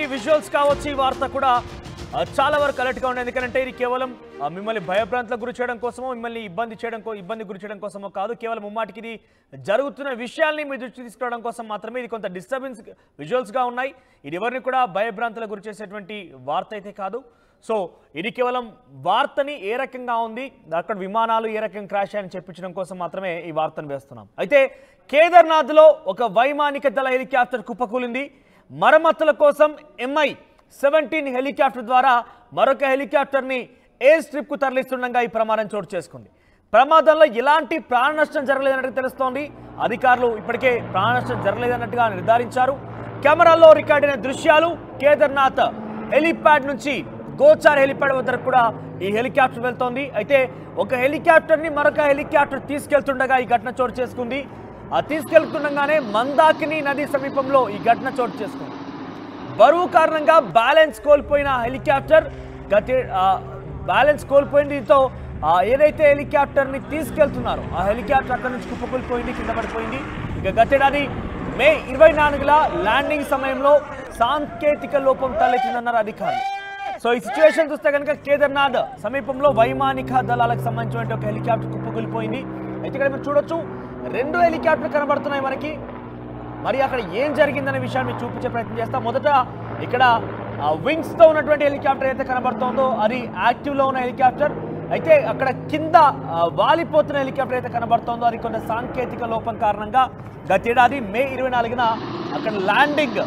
ఈ విజువల్స్ కావచ్చు ఈ వార్త కూడా చాలా వరకు అలర్ట్గా ఉంది. ఎందుకంటే ఇది కేవలం మిమ్మల్ని భయభ్రాంతులకు గురి చేయడం కోసమో మిమ్మల్ని ఇబ్బంది గురి చేయడం కోసమో కాదు. కేవలం ముమ్మాటికి ఇది జరుగుతున్న విషయాల్ని మీ దృష్టి తీసుకురావడం కోసం మాత్రమే. ఇది కొంత డిస్టర్బెన్స్ విజువల్స్గా ఉన్నాయి. ఇది ఎవరిని కూడా భయభ్రాంతులకు గురి చేసేటువంటి వార్త అయితే కాదు. సో ఇది కేవలం వార్తని ఏ రకంగా ఉంది, అక్కడ విమానాలు ఏ రకంగా క్రాష్ అయ్యాయని చెప్పించడం కోసం మాత్రమే ఈ వార్తను వేస్తున్నాం. అయితే కేదార్నాథ్లో ఒక వైమానిక దళ హెలికాప్టర్ కుప్పకూలింది. మరమ్మతుల కోసం MI-17 హెలికాప్టర్ ద్వారా మరొక హెలికాప్టర్ని ఎయిర్ స్ట్రిప్కు తరలిస్తుండగా ఈ ప్రమాదం చోటు చేసుకుంది. ప్రమాదంలో ఎలాంటి ప్రాణ నష్టం జరగలేదన్నట్టు తెలుస్తోంది. అధికారులు ఇప్పటికే ప్రాణ నష్టం జరగలేదన్నట్టుగా నిర్ధారించారు. కెమెరాల్లో రికార్డైన దృశ్యాలు కేదార్నాథ్ హెలిప్యాడ్ నుంచి గోచార్ హెలిప్యాడ్ వద్దకు కూడా ఈ హెలికాప్టర్ వెళ్తోంది. అయితే ఒక హెలికాప్టర్ని మరొక హెలికాప్టర్ తీసుకెళ్తుండగా ఈ ఘటన చోటు చేసుకుంది. తీసుకెళ్తుండగానే మందాకిని నది సమీపంలో ఈ ఘటన చోటు చేసుకుంది. బరువు కారణంగా బ్యాలెన్స్ కోల్పోయిన హెలికాప్టర్ బ్యాలెన్స్ కోల్పోయింది. దీంతో ఏదైతే హెలికాప్టర్ని తీసుకెళ్తున్నారో ఆ హెలికాప్టర్ అక్కడి నుంచి కుప్పకూలిపోయింది, కింద పడిపోయింది. ఇక గతేడాది మే 24న ల్యాండింగ్ సమయంలో సాంకేతిక లోపం తలెత్తిందన్నారు అధికారులు. సో ఈ సిచ్యువేషన్ చూస్తే కనుక కేదార్నాథ్ సమీపంలో వైమానిక దళాలకు సంబంధించిన ఒక హెలికాప్టర్ కుప్పకూలిపోయింది. అయితే ఇక్కడ మీరు చూడొచ్చు 2 హెలికాప్టర్లు కనబడుతున్నాయి మనకి. మరి అక్కడ ఏం జరిగిందనే విషయాన్ని చూపించే ప్రయత్నం చేస్తాం. మొదట ఇక్కడ వింగ్స్తో ఉన్నటువంటి హెలికాప్టర్ అయితే కనబడుతోందో అది యాక్టివ్లో ఉన్న హెలికాప్టర్. అయితే అక్కడ కింద వాలిపోతున్న హెలికాప్టర్ అయితే కనబడుతోందో అది కొంత సాంకేతిక లోపం కారణంగా గతేడాది మే 24న అక్కడ ల్యాండింగ్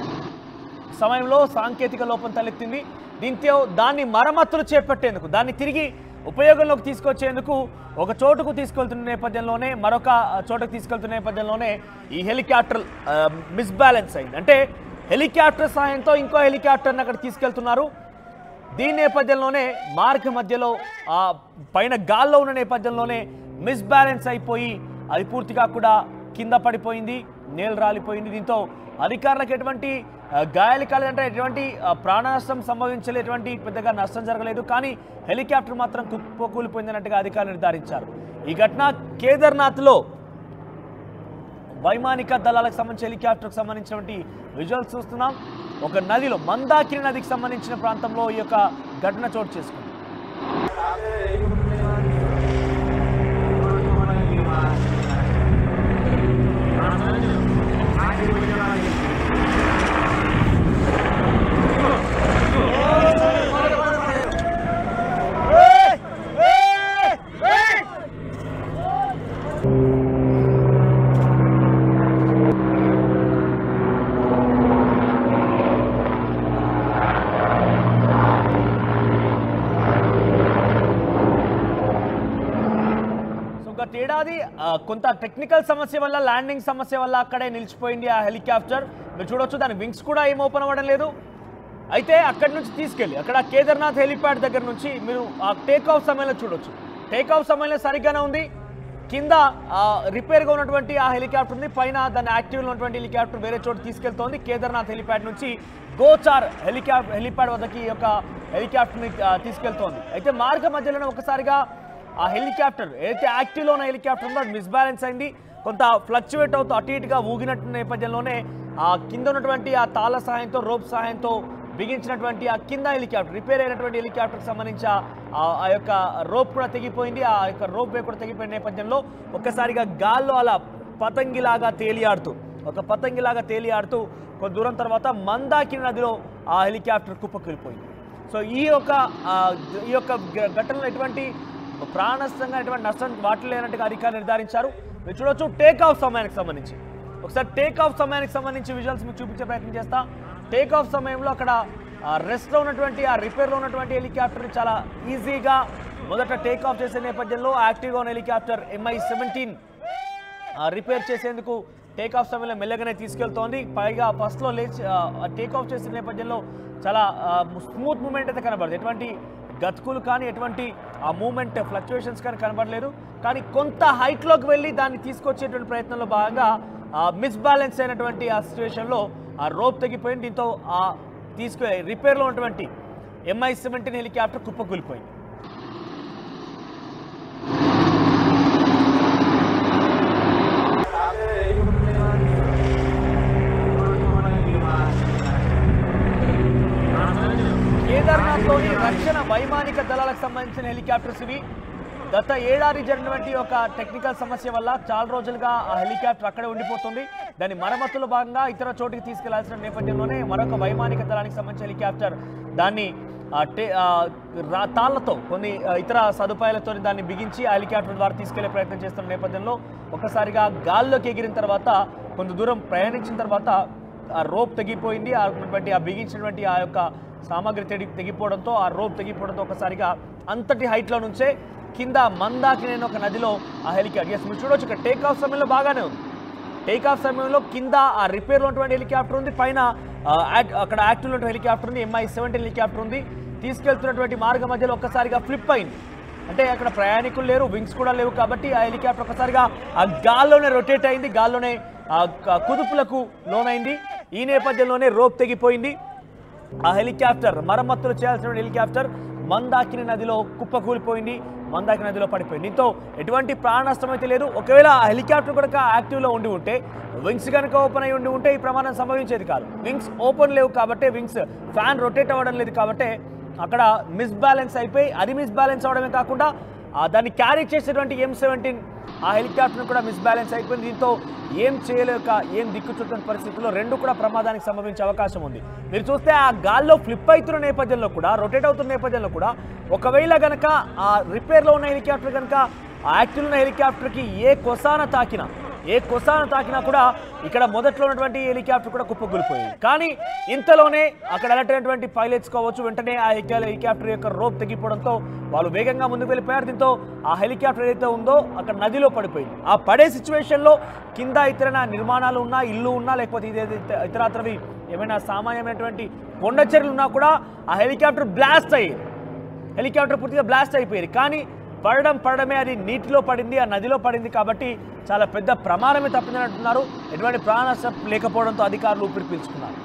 సమయంలో సాంకేతిక లోపం తలెత్తింది. దీంతో దాన్ని మరమ్మతులు చేపట్టేందుకు, దాన్ని తిరిగి ఉపయోగంలోకి తీసుకొచ్చేందుకు ఒక చోటుకు తీసుకెళ్తున్న నేపథ్యంలోనే మరొక చోటుకు తీసుకెళ్తున్న నేపథ్యంలోనే ఈ హెలికాప్టర్ మిస్బ్యాలెన్స్ అయింది. అంటే హెలికాప్టర్ సహాయంతో ఇంకో హెలికాప్టర్ని అక్కడ తీసుకెళ్తున్నారు. దీని నేపథ్యంలోనే మార్గ మధ్యలో పైన గాల్లో ఉన్న నేపథ్యంలోనే మిస్బ్యాలెన్స్ అయిపోయి అది పూర్తిగా కూడా కింద పడిపోయింది, నేల రాలిపోయింది. దీంతో అధికారులకు ఎటువంటి గాయాలు కాలేదంటే ఎటువంటి ప్రాణ నష్టం సంభవించలేదు, ఎటువంటి పెద్దగా నష్టం జరగలేదు. కానీ హెలికాప్టర్ మాత్రం కుప్పకూలిపోయిందన్నట్టుగా అధికారులు నిర్ధారించారు. ఈ ఘటన కేదార్నాథ్లో వైమానిక దళాలకు సంబంధించిన హెలికాప్టర్కి సంబంధించినటువంటి విజువల్స్ చూస్తున్నాం. ఒక నదిలో మందాకిని నదికి సంబంధించిన ప్రాంతంలో ఈ యొక్క ఘటన చోటు చేసుకుంది. ఏడాది కొంత టెక్నికల్ సమస్య వల్ల, ల్యాండింగ్ సమస్య వల్ల అక్కడే నిలిచిపోయింది ఆ హెలికాప్టర్. మీరు చూడొచ్చు దాని వింగ్స్ కూడా ఏం ఓపెన్ అవ్వడం లేదు. అయితే అక్కడి నుంచి తీసుకెళ్ళి అక్కడ కేదార్నాథ్ హెలిప్యాడ్ దగ్గర నుంచి మీరు ఆ టేక్ఆఫ్ సమయంలో చూడొచ్చు. టేక్ఆఫ్ సమయంలో సరిగ్గానే ఉంది. కింద రిపేర్గా ఉన్నటువంటి ఆ హెలికాప్టర్ ఉంది, పైన దాని యాక్టివ్లో ఉన్నటువంటి హెలికాప్టర్ వేరే చోటు తీసుకెళ్తోంది. కేదార్నాథ్ హెలిప్యాడ్ నుంచి గోచార్ హెలిప్యాడ్ వద్దకి ఈ యొక్క హెలికాప్టర్ని తీసుకెళ్తోంది. అయితే మార్గ మధ్యలోనే ఒకసారిగా ఆ హెలికాప్టర్ ఏదైతే యాక్టివ్లో ఉన్న హెలికాప్టర్ ఉందో అది మిస్బ్యాలెన్స్ అయింది. కొంత ఫ్లక్చువేట్ అవుతూ అటు ఇటుగా ఊగినట్టు నేపథ్యంలోనే ఆ కింద ఉన్నటువంటి ఆ తాళ సహాయంతో, రోప్ సహాయంతో బిగించినటువంటి ఆ కింద హెలికాప్టర్, రిపేర్ అయినటువంటి హెలికాప్టర్కి సంబంధించి ఆ యొక్క రోప్ కూడా తెగిపోయింది. ఆ యొక్క రోప్ కూడా తెగిపోయిన నేపథ్యంలో ఒక్కసారిగా గాల్లో అలా పతంగిలాగా తేలియాడుతూ కొంత దూరం తర్వాత మందాకిని నదిలో ఆ హెలికాప్టర్ కుప్పకూలిపోయింది. సో ఈ యొక్క ఘటనలో ఎటువంటి ప్రాణనష్టంగా ఎటువంటి నష్టం వాటి లేనట్టుగా అధికారులు నిర్ధారించారు. మీరు చూడొచ్చు టేక్ఆఫ్ సమయానికి సంబంధించి ఒకసారి టేక్ఆఫ్ సమయానికి సంబంధించి విజువల్స్ మీకు చూపించే ప్రయత్నం చేస్తా. టేక్ఆఫ్ సమయంలో అక్కడ రెస్ట్లో ఉన్నటువంటి ఆ రిపేర్లో ఉన్నటువంటి హెలికాప్టర్ని చాలా ఈజీగా మొదట టేక్ఆఫ్ చేసే నేపథ్యంలో యాక్టివ్గా ఉన్న హెలికాప్టర్ MI-17 రిపేర్ చేసేందుకు టేక్ఆఫ్ సమయంలో మెల్లగానే తీసుకెళ్తోంది. పైగా ఫస్ట్లో టేక్ఆఫ్ చేసే నేపథ్యంలో చాలా స్మూత్ మూమెంట్ అయితే కనబడదు. ఎటువంటి గతుకులు కానీ ఎటువంటి ఆ మూమెంట్ ఫ్లక్చుయేషన్స్ కానీ కనబడలేదు. కానీ కొంత హైట్లోకి వెళ్ళి దాన్ని తీసుకొచ్చేటువంటి ప్రయత్నంలో భాగంగా మిస్బ్యాలెన్స్ అయినటువంటి ఆ సిచ్యువేషన్లో ఆ రోప్ తెగిపోయింది. దీంతో రిపేర్లో ఉన్నటువంటి MI-17 హెలికాప్టర్ కుప్పకూలిపోయింది. సంబంధించిన హెలికాప్టర్స్ ఇవి. గత ఏడాది జరిగినటువంటి ఒక టెక్నికల్ సమస్య వల్ల చాలా రోజులుగా ఆ హెలికాప్టర్ అక్కడే ఉండిపోతుంది. దాని మరమ్మతులో భాగంగా ఇతర చోటికి తీసుకెళ్లాల్సిన నేపథ్యంలోనే మరొక వైమానిక దళానికి సంబంధించిన హెలికాప్టర్ దాన్ని తాళ్లతో కొన్ని ఇతర సదుపాయాలతో దాన్ని బిగించి ఆ హెలికాప్టర్ ద్వారా తీసుకెళ్లే ప్రయత్నం చేస్తున్న నేపథ్యంలో ఒక్కసారిగా గాల్లోకి ఎగిరిన తర్వాత కొంత దూరం ప్రయాణించిన తర్వాత ఆ రోప్ తెగిపోయింది. ఆ బిగించినటువంటి ఆ యొక్క సామాగ్రి తెగిపోవడంతో ఆ రోప్ తెగిపోవడంతో ఒకసారిగా అంతటి హైట్లో నుంచే కింద మందాకిని ఒక నదిలో ఆ హెలికాప్టర్ మీరు చూడవచ్చు. ఇక్కడ టేకాఫ్ సమయంలో బాగానే ఉంది. టేకాఫ్ సమయంలో కింద ఆ రిపేర్లో ఉన్నటువంటి హెలికాప్టర్ ఉంది, పైన అక్కడ యాక్టివ్లో ఉన్న హెలికాప్టర్ ఉంది, MI-17 హెలికాప్టర్ ఉంది. తీసుకెళ్తున్నటువంటి మార్గ మధ్యలో ఒక్కసారిగా ఫ్లిప్ అయింది. అంటే అక్కడ ప్రయాణికులు లేరు, వింగ్స్ కూడా లేవు కాబట్టి ఆ హెలికాప్టర్ ఒకసారిగా ఆ గాల్లోనే రొటేట్ అయింది, గాల్లోనే కుదుపులకు లోనైంది. ఈ నేపథ్యంలోనే రోప్ తెగిపోయింది. ఆ హెలికాప్టర్ మరమ్మతులు చేయాల్సిన హెలికాప్టర్ మందాకిని నదిలో కుప్పకూలిపోయింది, మందాకిని నదిలో పడిపోయింది. దీంతో ఎటువంటి ప్రాణ నష్టం అయితే లేదు. ఒకవేళ ఆ హెలికాప్టర్ కనుక యాక్టివ్లో ఉండి ఉంటే, వింగ్స్ కనుక ఓపెన్ అయి ఉంటే ఈ ప్రమాదం సంభవించేది కాదు. వింగ్స్ ఓపెన్ లేవు కాబట్టి, వింగ్స్ ఫ్యాన్ రొటేట్ అవ్వడం లేదు కాబట్టి అక్కడ మిస్బ్యాలెన్స్ అయిపోయి, అది మిస్బ్యాలెన్స్ అవడమే కాకుండా దాన్ని క్యారీ చేసేటువంటి M-17 ఆ హెలికాప్టర్ కూడా మిస్బ్యాలెన్స్ అయిపోయింది. దీంతో ఏం చేయలేక ఏం దిక్కుచుట్టని పరిస్థితుల్లో రెండు కూడా ప్రమాదానికి సంభవించే అవకాశం ఉంది. మీరు చూస్తే ఆ గాల్లో ఫ్లిప్ అవుతున్న నేపథ్యంలో కూడా, రొటేట్ అవుతున్న నేపథ్యంలో కూడా ఒకవేళ కనుక ఆ రిపేర్లో ఉన్న హెలికాప్టర్ కనుక ఆ యాక్టివ్ ఉన్న హెలికాప్టర్కి ఏ కొసాన తాకినా కూడా ఇక్కడ మొదట్లో ఉన్నటువంటి హెలికాప్టర్ కూడా కుప్పకూలిపోయింది. కానీ ఇంతలోనే అక్కడ అలర్ట్ అయినటువంటి పైలట్స్ కావచ్చు, వెంటనే ఆ హెలికాప్టర్ యొక్క రోప్ తెగిపోవడంతో వాళ్ళు వేగంగా ముందుకు వెళ్ళిపోయారు. దీంతో ఆ హెలికాప్టర్ ఏదైతే ఉందో అక్కడ నదిలో పడిపోయింది. ఆ పడే సిచ్యువేషన్లో కింద ఇతర నిర్మాణాలు ఉన్నా, ఇల్లు ఉన్నా, లేకపోతే ఇతరత్రవి ఏమైనా సామాన్యమైనటువంటి కొండ చర్యలు ఉన్నా కూడా ఆ హెలికాప్టర్ బ్లాస్ట్ అయ్యేది. హెలికాప్టర్ పూర్తిగా బ్లాస్ట్ అయిపోయేది. కానీ పడడమే అది నీటిలో పడింది, ఆ నదిలో పడింది కాబట్టి చాలా పెద్ద ప్రమాదమే తప్పిందని అంటున్నారు. ఎటువంటి ప్రాణ నష్టం లేకపోవడంతో అధికారులు ఊపిరి పీల్చుకున్నారు.